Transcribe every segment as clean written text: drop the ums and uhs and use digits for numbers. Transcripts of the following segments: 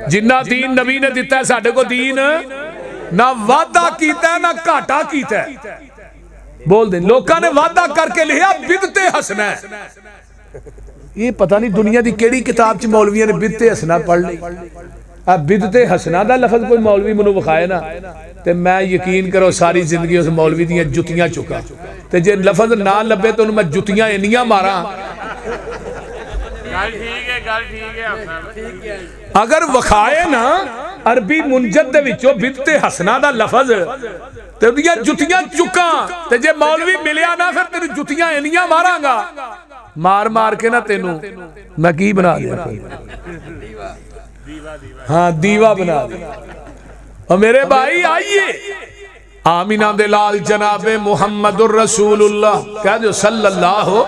जिन्ना दीन नबी ने दिता है साडे को दीन ना वादा कीता ना घाटा कीता। बोल दे लोगों ने वादा करके लिया बिदते हसना है। ये पता नहीं दुनिया की केड़ी किताब च मौलवियों ने बिदते हसना पढ़ ली। बिदते हसना दा लफज कोई मौलवी मैनू विखाए ना ते मैं यकीन करो सारी जिंदगी उस मौलवी दी जुतियां चुका ते जे लफज ना लभे तो मैं जुतियां इन्नियां मारा। अगर विखाए ना अरबी मुंजद दे विचों बिदते हसना दा लफज ते उदियां जुतियां चुका ते जे मौलवी मिलिया ना फिर तेरी जुतियां इन्नियां मारांगा मार मार के ना तेनू मैं की बना दिया। हाँ दीवा बना दिया। और मेरे भाई आइए आमीना दे लाल जनाबे मुहम्मदुर रसूलुल्लाह कह दो सल्लल्लाहु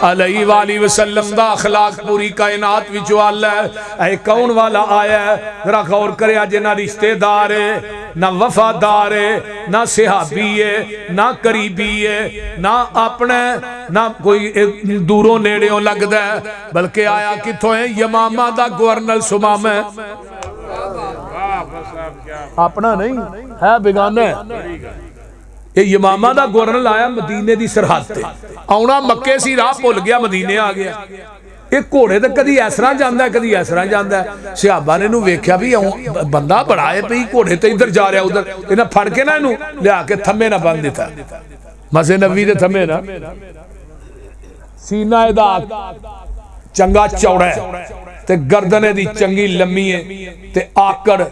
अलैहि वाली वसल्लम दा अखलाक पूरी कायनात विच आला है। कौन वाला आया है जरा गौर करे। अज ना रिश्तेदार है ना वफादार है ना सिहाबी है ना करीबी है ना अपने ना कोई दूरों नेड़ियों लगता है बल्कि आया किथों है यमामा दा गवर्नर सुमामा है। अपना नहीं है बेगाना है। ये यमामा दा गवर्नर आया मदीने दी सरहद ते आउना मक्के सी राह भुल गया मदीने आ गया। ये घोड़े तो कदी इस तरह जाता है कदी इस तरह जाता है। सिहाबा ने इनू वेख्या भी बंदा बड़ा है पी घोड़े तो इधर जा रहा उधर इन्हें फड़ के ना इनू लिया के थम्मे ना बन दिता मसे नबी दे थम्मे ना। सीना इहदा चंगा चौड़ा है ते गर्दने दी चंगी लम्मी है ते आकड़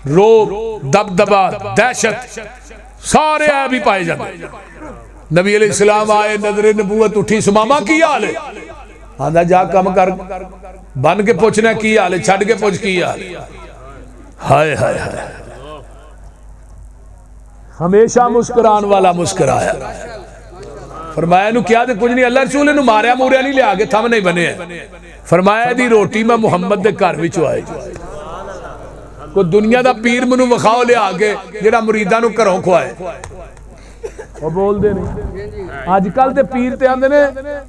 रोब दबदबा दहशत सारे ऐ भी पाए जाते। नबी अलैहिस्सलाम आए नजरे नबूवत उठी सुमामा की हाल है आंदा जा कम कर बन के पूछना की हाल है छड़ के पूछ की हाल। हाय हाय हाय हमेशा मुस्कुराने वाला मुस्कुराया। फरमाया नु क्या ते कुछ नहीं अल्लाह रसूल ने मारिया मूरिया नहीं लिया के थम नहीं बने। फरमाया दी रोटी मैं मुहम्मद दे घर विच आई कोई दुनिया दा पीर मैनू विखाओ लिया के जेड़ा मुरीदां नू घरों खुआए। वो बोलते नहीं अजकल ते पीर ते आंदे ने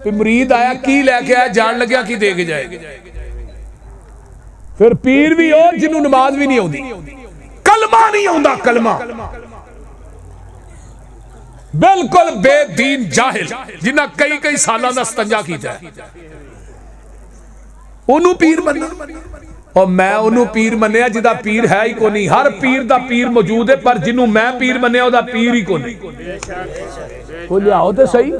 कि मुरीद आया की लैके आया जान लग्या की दे के जाए। फिर पीर भी हो जिन्हों नमाज भी नहीं आउंदी कलमा नहीं आउंदा कलमा बिल्कुल बेदीन जाहिल जिन्ना कई कई सालों का सतंजा किया उन्होंने पीर बनना। और मैं उन्होंने पीर मनिया जिदा पीर है ही को नहीं। हर पीर दा पीर मौजूद है पर जिन्हों मैं पीर मनिया उदा पीर ही को नहीं। को लियाओ तो सही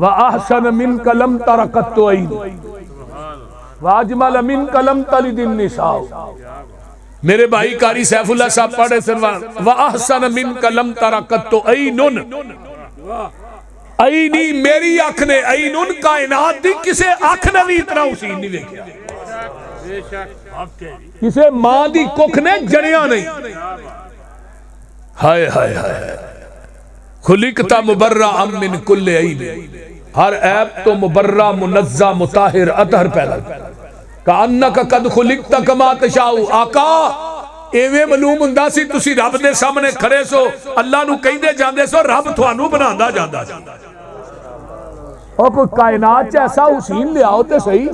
व अहसन मिन कलम तरकत ऐन व अजमल मिन कलम तलिदिन निसा। मेरे भाई कारी सैफुल्लाह साहब पढ़े सरवान व अहसन मिन कलम तरकत ऐनुन ऐनी मेरी अख ने ऐनुन कायनात दी किसे अख ने भी इतना हुसीन नहीं देखा। किसे मां दी कुख ने जड़िया नहीं। हाय हाय हाय खुलिकता मुबर्रा अम मिन कुल्ले ऐब हर ऐब तो मुबर्रा मुनज़्ज़ा मुताहिर अतहर पैदा का अन्नका कद खुलिकता कमा तशाऊ। आका एवें मालूम हुंदा सी तुसी रब दे सामने खड़े सो अल्लाह नू कहंदे जांदे सो रब तुहानू बनांदा जांदा। और कोई कायनात च ऐसा हुसीन लियाओ ते सही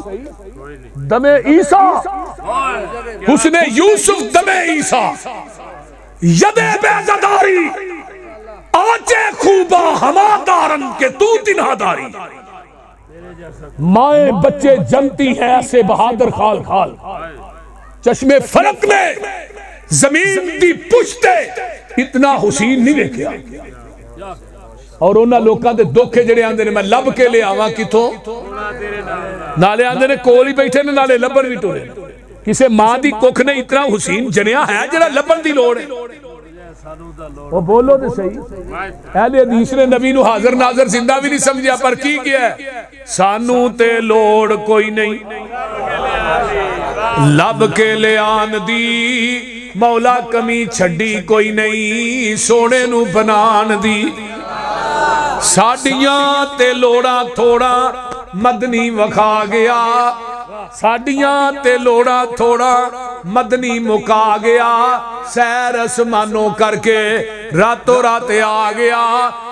दमे ईसा हुस्ने यूसुफ दमे ईसा यदे बेज़दारी आचे खूबा हमादारन के तू तिन्हादारी। माए बच्चे जनती हैं ऐसे बहादुर खाल खाल चश्मे फलक ने जमीन दी पुश्ते इतना हुसीन नहीं देखा। और उन्होंने लोगों के धोखे जड़े आंदे ने मैं लब के ले आवा किथों नाले आंदे ने कोल ही बैठे ने नाले लभन भी टुरे। किसे मां दी कुख ने इतना हुसीन जनिया है जरा लभन दी लोड़ है। वो बोलो तो सही अहले हदीस ने नबी नू हाजिर नाजर जिंदा भी नहीं समझा पर की किया सानू ते लोड़ कोई नहीं लब के ले आन दी मौला कमी छड़ी कोई नहीं सोने नू बनान दी। साडियां ते लोड़ा थोड़ा मदनी वखा गया साडियां ते लोड़ा थोड़ा मदनी मुका गया सैर आसमानों करके रातों रात आ गया।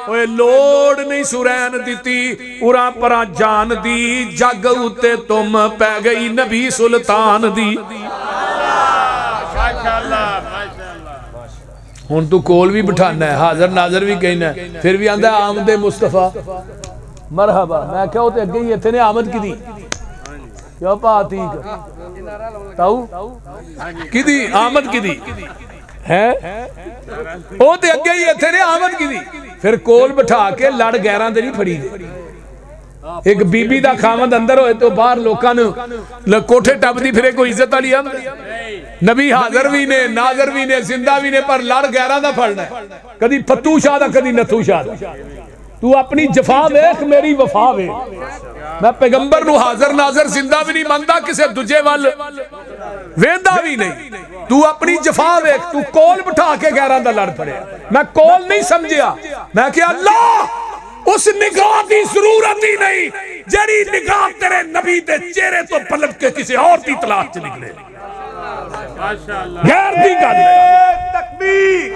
ओए लोड़ नहीं सुरैन दिती उरा परा जान दी जग उते तुम पै गई नबी सुल्तान दी। हुण तू कोल भी बिठाना है, हाजर नाजर भी कहना, फिर भी आंदा आमदे मुस्तफा मरहबा। मैं क्या वो तो अगे ही इतने आमद की क्यों पातीक ताऊ की आमद की है वो तो अगे ही इतने आमद की फिर कोल बिठा के लड़ गैरां दे नहीं फड़ी दे। एक बीबी दा खामद अंदर होए तो बाहर लोकां नूं कोठे टपदी फिरे कोई इज्जत वाली आमद। नबी हाजर भी ने नाजर भी ने जिंदा भी ने पर लड़ गैरां दा फड़ना कदी फतू शाह दा कदी नथू शाह दा। तू अपनी जफा वेख मेरी वफा वेख। मैं पैगंबर नूं हाजर नाजर जिंदा भी नहीं मनदा किसी दूजे वल वेंदा भी नहीं। तू अपनी जफा वेख। तू कोल बिठा के गैरां दा लड़ फड़िया। मैं कोल नहीं समझिया। मैं क्या अल्लाह उस निगाह की जरूरत ही नहीं जड़ी निगाह तेरे नबी दे चेहरे तो पलट के किसी और की तलाश च निकले। गैर दी गल तकबीर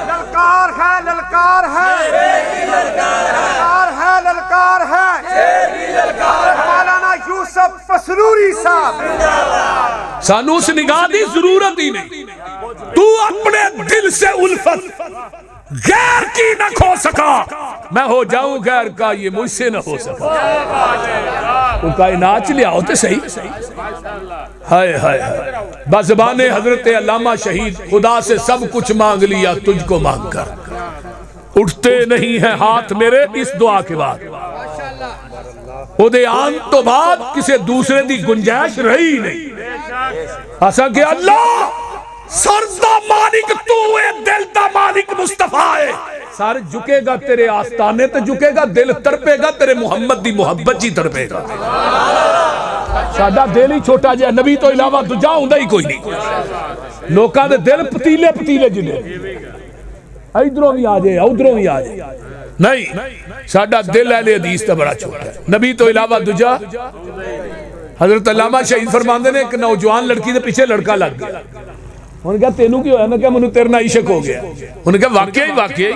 ललकार है ललकार है ललकार है ललकार है। मौलाना यूसुफ फसलूरी साहब सानू उस निगाह की जरूरत ही नहीं। तू अपने दिल से उल्फत गैर की न खो सका, मैं हो जाऊं गैर का ये मुझसे न हो सका। तो कायनात च लियाओ तो सही। हाय हाय बज़बाने हजरत अल्लामा शहीद खुदा से सब कुछ मांग लिया तुझको मांग कर उठते नहीं है हाथ मेरे इस दुआ के बाद। ओदे आन तो बाद किसी दूसरे की गुंजाइश रही नहीं। असा के अल्लाह सर दा मालिक तू है, दिल दा मालिक मुस्तफा है। सर झुकेगा तेरे आस्ताने ते झुकेगा, दिल तड़पेगा तेरे मुहम्मद दी मोहब्बत ही तड़पेगा। साडा दिल ही छोटा जिहा, नबी तो इलावा दूजा हुंदा ही कोई नहीं। लोकां दे दिल पतीले पतीले जिने, इधरों भी आ जाए उधरों भी आ जाए। नहीं, साडा दिल अहले हदीस दा बड़ा छोटा है। नबी तो इलावा दूजा। हजरत अल्लामा शहीद फरमांदे ने एक नौजवान लड़की दे पीछे लड़का लग गया। उन्होंने कहा तेनू की होया? मैं क्या मैनू तेरे नाल इश्क हो गया। उन्होंने कहा वाकई वाकई।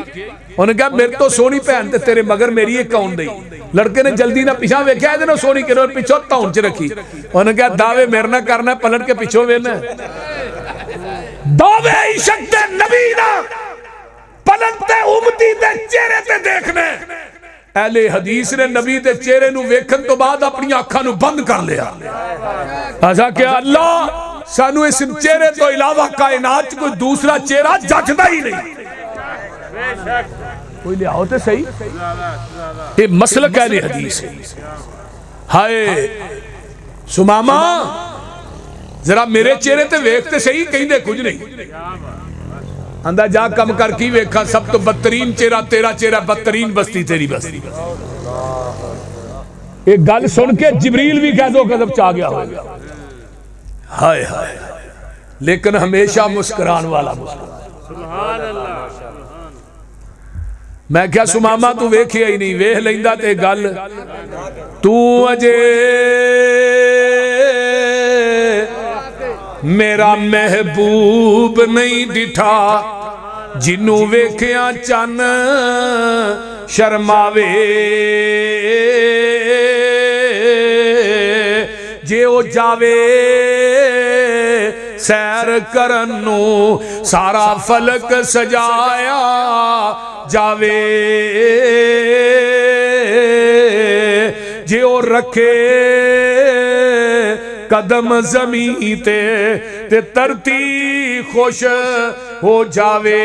उन्होंने कहा मेरे तो सोहनी भैन ते तेरे मगर मेरी एक कौन दी। लड़के ने जल्दी ना पिछा वेख्या इहदे नाल सोहनी किरो पिछों धौन च रखी। उन्होंने कहा दावे मेरे नाल करना पलट के पिछों वेखना। दावे इश्क दे नबी दा पलट ते उम्मती दे चेहरे ते देखने। अहले हदीस ने नबी दे चेहरे नू वेखण तो बाद अपनी अखां नू बंद कर लिया। असा क्या अल्लाह सानू इस चेहरे तो इलावा कायनात कोई दूसरा चेहरा जचदा ही नहीं। कोई लियाओ तो सही। ये मसलक अहले हदीस है। हाय सुमामा जरा मेरे चेहरे ते वेख ते सही, कहंदे कुछ नहीं। आंदा जा कम कर की वेखा, सब तो बदतरीन चेहरा तेरा चेहरा, बदतरीन बस्ती तेरी बस्ती। एक गल सुन के जिबरील भी कह दो गजब च आ गया होगा। हाय हाय, लेकिन हमेशा मुस्कुराने वाला सुभान अल्लाह। मैं क्या सुमामा तू वेखिया ही नहीं, वेख लेंदा ते गल तू अजे मेरा महबूब नहीं दिठा, जिन्नू वेखिया चन शर्मावे। जे ओ जावे सैर करन नू सारा फलक सजाया जावे। जे ओ रखे कदम जमीन ते धरती खुश हो जावे।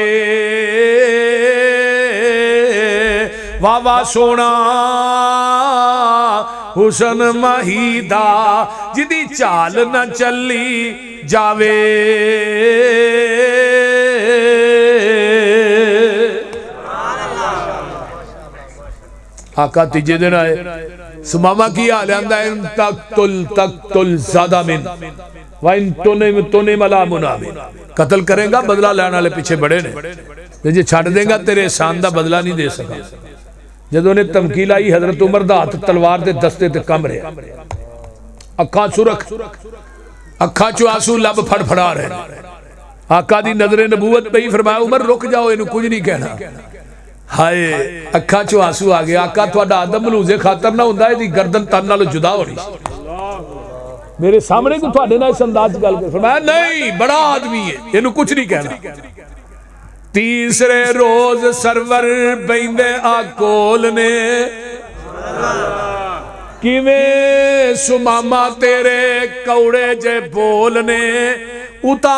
वाह वाह सोना हुसन महीदा जिदी चाल न चली जावे। आका तीजे दिन आए, सुमामा की हाल आंदा तक ज्यादा मिन वाइन तोने मला मुनामिन। कत्ल करेगा बदला लैने वाले पीछे बड़े ने, जे छड़ देगा तेरे एहसान दा बदला नहीं दे सका। जदों ने धमकी लाई हजरत उमर दा हाथ तलवार दे दस्ते ते कम रहा, अखा सुरख, अखा चो आंसू लब फड़फड़ा रहे। आका दी नजरे नबूवत पई, फरमाया उमर रुक जाओ, इनू कुछ नहीं कहना। हाय अखा चो आंसू आ गया। आका तुहाडा आदम मलूजे खातर ना हुंदा, इहदी गर्दन तन नालों जुदा होनी। मेरे सामने को थोड़े ना इस अंदाज गल कर फरमाया नहीं बड़ा आदमी है इन्हू कुछ नहीं कहना। तीसरे रोज सरवर बैंदे आ कोल ने किवें सुमामा तेरे कौड़े जे बोल ने उता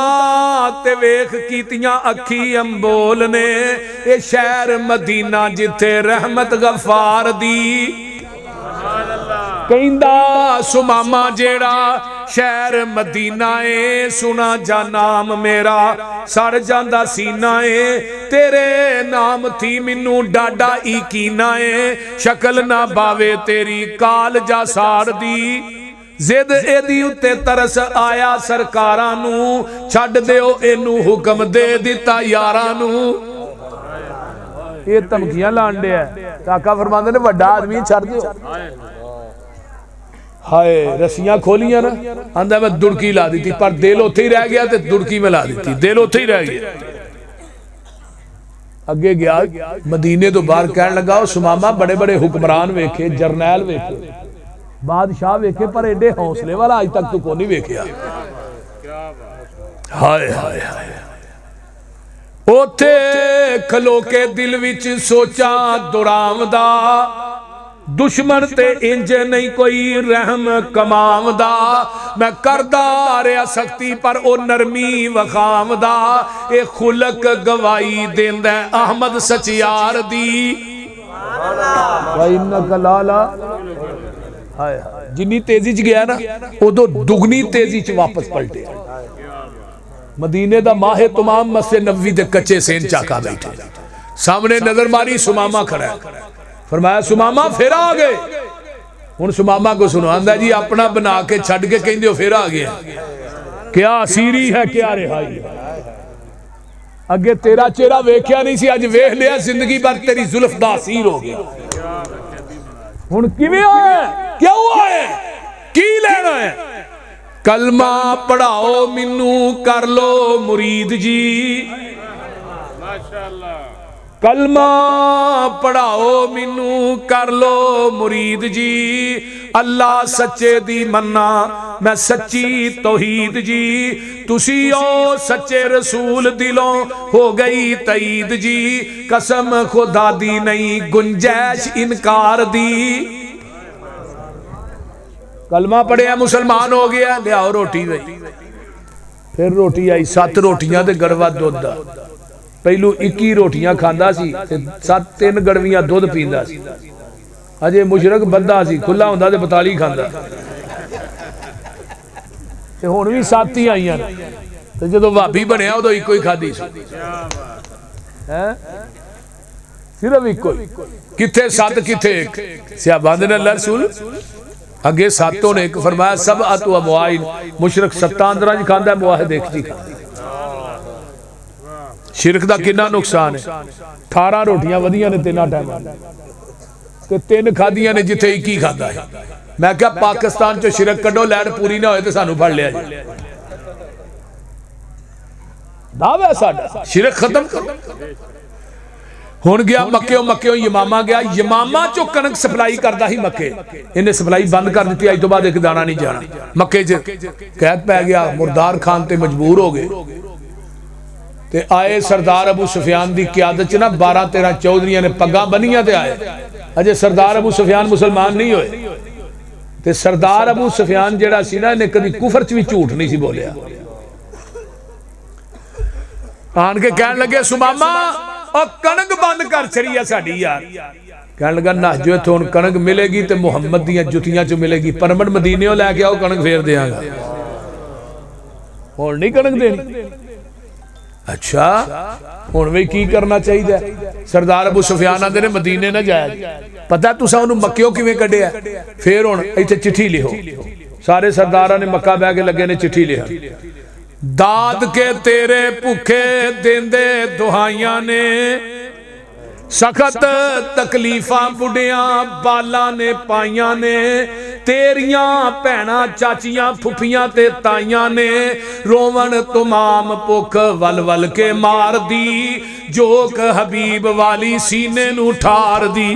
ते वेख कीतियां अखी अंबोल ने ये शहर मदीना जिथे रहमत गफार दी कहंदा सुमामा जेड़ा शहर मदीना है सुना जा नाम मेरा सड़ जांदा सीना है तेरे नाम थी मैनू डाडा यकीना है शक्ल ना बावे तेरी काल जा साड़ दी जिद एदी उत्ते तरस आया सरकारां नू छड्ड दिओ इनू हुक्म दे दिता यारां नू। ये धमकियां लाण दिया काका फरमांदे ने वड्डा आदमी छड्ड दिओ। हाय रस्सियां खोलियां ना आंदा मैं दुड़की ला दी थी पर दिल उत्थे ही रह गया ते दुड़की में ला दी थी दिल उत्थे ही रह गया। अगे गया मदीने तो बाहर कहन लगा सुमामा बड़े बड़े हुक्मरान वेखे जरनैल वेखे बादशाह वेखे पर एडे हौसले वाला अज तक तो को नहीं वेख्या। हाय हाय हाय ओथे खलो के दिल विच सोचा दुरावदा दुश्मन ते इंज नहीं कोई रहम कमावदा मैं करदा रहा सख्ती पर ओ नरमी वखावदा ए खुलक गवाही देंदा अहमद सचियार दी जिन्नी तेजी च गया ना उदो दुगनी तेजी च वापस पलटे। मदीने दा माहे तमाम मस्जिद नबवी दे कच्चे सेन चाका बैठे सामने नजर मारी सुमामा खड़ा है फरमाया सुमामा फिर आ गए। हुण सुमामा को सुनो आंदा जी अपना बना के छड़ के कहंदे हो फिर आ गया क्या असीरी है क्या रिहाई अगे तेरा चेहरा वेख्या नहीं सी अज वेख लिया जिंदगी भर तेरी जुल्फ दा असीर हो गया। हुण किवें आया क्यों आया की लेना है कलमा पढ़ाओ मैनू कर लो मुरीद जी माशाअल्लाह कलमा पढ़ाओ मैनू कर लो मुरीद जी अल्लाह सच्चे दी मन्ना मैं सच्ची तौहीद जी तुसी ओ सच्चे रसूल दिलों हो गई तईद जी कसम खुदा दी नहीं गुंजाइश इनकार दी। कलमा पढ़िया मुसलमान हो गया लियाओ रोटी गई फिर रोटी आई 7 रोटियां ते गड़वा दुध पहलू 21 रोटियां खांदा सी ते 3 गड़वियां दुध पींदा सी अजे मुशरक बंदा सी खुला हुंदा ते 42 खांदा ते हुण भी 7 ही आईयां ते जदों भाबी बनया उदों इको ही खाधी सी हैं सिर्फ इको किथे 7 किथे 1 सहाबां दे अल्लाह रसूल अगे 7 ने 1 फरमाया सब अतु अमवाइन मुशरक 7 अंदरां च खांदा मुआहिद 1 च खांदा। शिरक दा कितना नुकसान है 18 रोटियां वधियां ने 3 टाइमां ते 3 खादियां ने जिथे 1 ही खाता है। मैं क्या पाकिस्तान चो शिरक कड्डो लैंड पूरी ना होए ते सानू फड़ लिया जी दावा साडा शिरक खत्म कर। हुण गया मक्के यमामा गया यमामा चो कनक सप्लाई करता ही मक्के इन्हें सप्लाई बंद कर दी अज तो बाद 1 दाना नहीं जाना मक्के च कैद पै गया मुर्दार खान ते मजबूर हो गए ते आए सरदार अबू सुफियान की क्यादत च ना 12-13 चौधरियां ने पग्गां बनियां ते आए अजे सरदार अबू सुफियान मुसलमान नहीं होए ते सरदार अबू सुफियान जेड़ा सी ना इन्हें कभी कुफर च भी झूठ नहीं सी बोलिया आन के कहन लगे सुमामा और कणक बंद कर छड़ी है साडी यार कहन लगा ना जो इत्थों हुण कणक मिलेगी तो मुहम्मद दीयां जुतियां चो मिलेगी परमट मदीने लैके आओ कणक फेर देंगा हुण नहीं कणक देनी। अच्छा हुण भी की करना चाहिए सरदार अबू सुफियान आंदे ने मदीने ना जाया पता तुसां उहनूं मक्कियों किवें कढिया फिर हुण इत्थे चिट्ठी लिखो सारे सरदारां ने मक्का बह के लगे ने चिट्ठी लिखा दाद के तेरे भुखे देंदे दुहाइयां ने सखत तकलीफा बुढ़ियां बाला ने पाइयां ने तेरियां भैणां चाचियां फुफियां ते ताइयां ने रोवन तमाम भुख वल वल के मार दी जोक हबीब वाली सीने नू ठार दी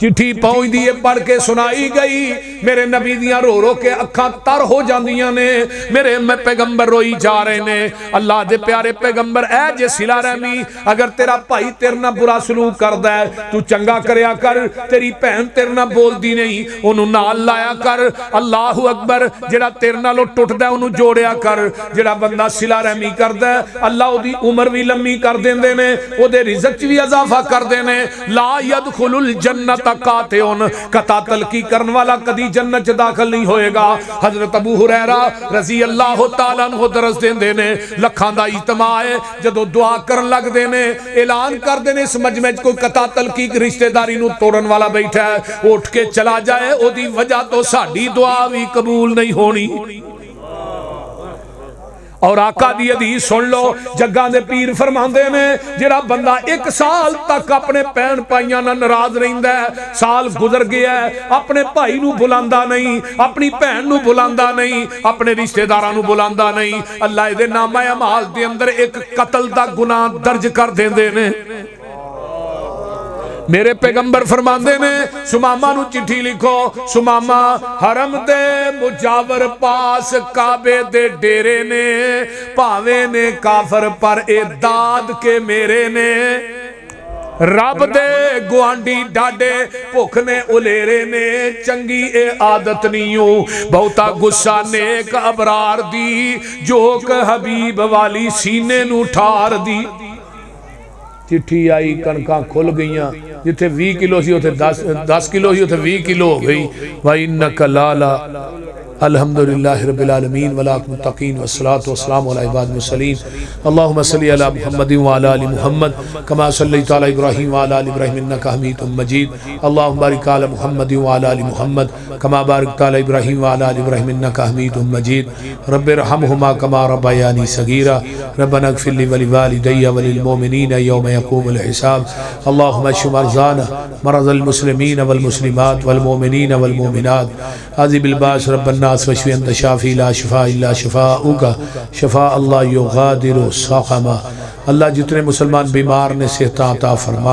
चिट्ठी पहुंचती है, पढ़ के सुनाई गई, मेरे नबी दियां रो रो के अखां तर हो जांदियां ने, मेरे पैगंबर रोई जा रहे ने। अल्लाह दे प्यारे पैगंबर, ऐ जे सिला रहमी, अगर तेरा भाई तेरे नाल बुरा सलूक करदा है तू चंगा करया कर, तेरी भैन तेरे नाल बोलदी नहीं ओनू नाल लाया कर। अल्लाहू अकबर, जेड़ा तेरे नालों टुटदा ओनू जोड़िया कर। जेड़ा बंदा सिला रहमी करदा अल्लाह ओदी उम्र भी लम्मी कर देंदे ने, ओदे रिज़्क च भी इजाफा करदे ने। ला यदखुलुल जन्नत कातिउन, कता तलकी करने वाला कदी जन्नत च दाखिल नहीं होएगा। हजरत अबू हुरैरा रज़ी अल्लाह तआला अन्हु दरस देंदे ने, लखां दा इज्तिमा है, जदों दुआ करन लगदे ने ऐलान करदे ने इस मजमे च कोई कता तलकी रिश्तेदारी नूं तोड़न वाला बैठा है, उठ के चला जाए, ओदी वजह तो साडी दुआ भी कबूल नहीं होनी। और आका दी हदीस सुन लो, जग्गा दे पीर फरमांदे ने जेड़ा बंदा 1 साल तक अपने भैन भाइयों नाल नाराज रहिंदा है, साल गुजर गया है, अपने भाई नूं बुलांदा नहीं, अपनी भैन नूं बुलांदा नहीं, अपने रिश्तेदारां नूं बुलांदा नहीं, अल्लाह इहदे नामा अमाल दे अंदर एक कत्ल दा गुनाह दर्ज कर देंदे ने। मेरे पैगंबर फरमांदे ने सुमामा नूं चिट्ठी लिखो, सुमामा हरम दे मुजावर पास काबे दे डेरे ने, भावे ने काफर पर ए दाद के मेरे ने, रब दे गुआंडी डाडे भुख ने उलेरे ने, चंगी ए आदत नहीं हो बहुता गुस्सा नेक अबरार दी, जोक हबीब वाली सीने नूं ठार दी। चिट्ठी आई, कणकां खुल गईयां, जिथे 20 किलो सी उथे 10 किलो सी उथे 20 किलो हो गई। भाई इन्नका लाला अल्हम्दुलिल्लाहि रब्बिल आलमीन वल मुत्तकीन वस्सलातु वस्सलामु अला इबादिल मुरसलीन। अल्लाहुम्मा सल्लि अला मुहम्मदिन व अला आलि मुहम्मद कमा सल्लैता अला इब्राहीम व अला आलि इब्राहीम इन्नका हमीदुम मजीद। अल्लाहुम्मा बारिक अला मुहम्मदिन व अला आलि मुहम्मद कमा बारकता अला इब्राहीम व अला आलि इब्राहीम इन्नका हमीदुम मजीद। रब्बिरहमहुमा कमा रब्बयानी सगीरा। रब्बना इग़फिर ली व लिवालिदैया व लिल मुमिनीना यौम यक़ूमुल हिसाब। अल्लाहुम्मा इश्फ़ि मरज़ाना मरज़ल मुस्लिमीना वल मुस्लिमात वल मुमिनीना वल मुमिनात। अज़िबिल बास रब्बन वशफी अंत शाफी ला शिफा इल्ला शिफाउका शिफा अल्लाह युगादिरु सक़मा। अल्लाह जितने मुसलमान बीमार ने सेहत अता फरमा।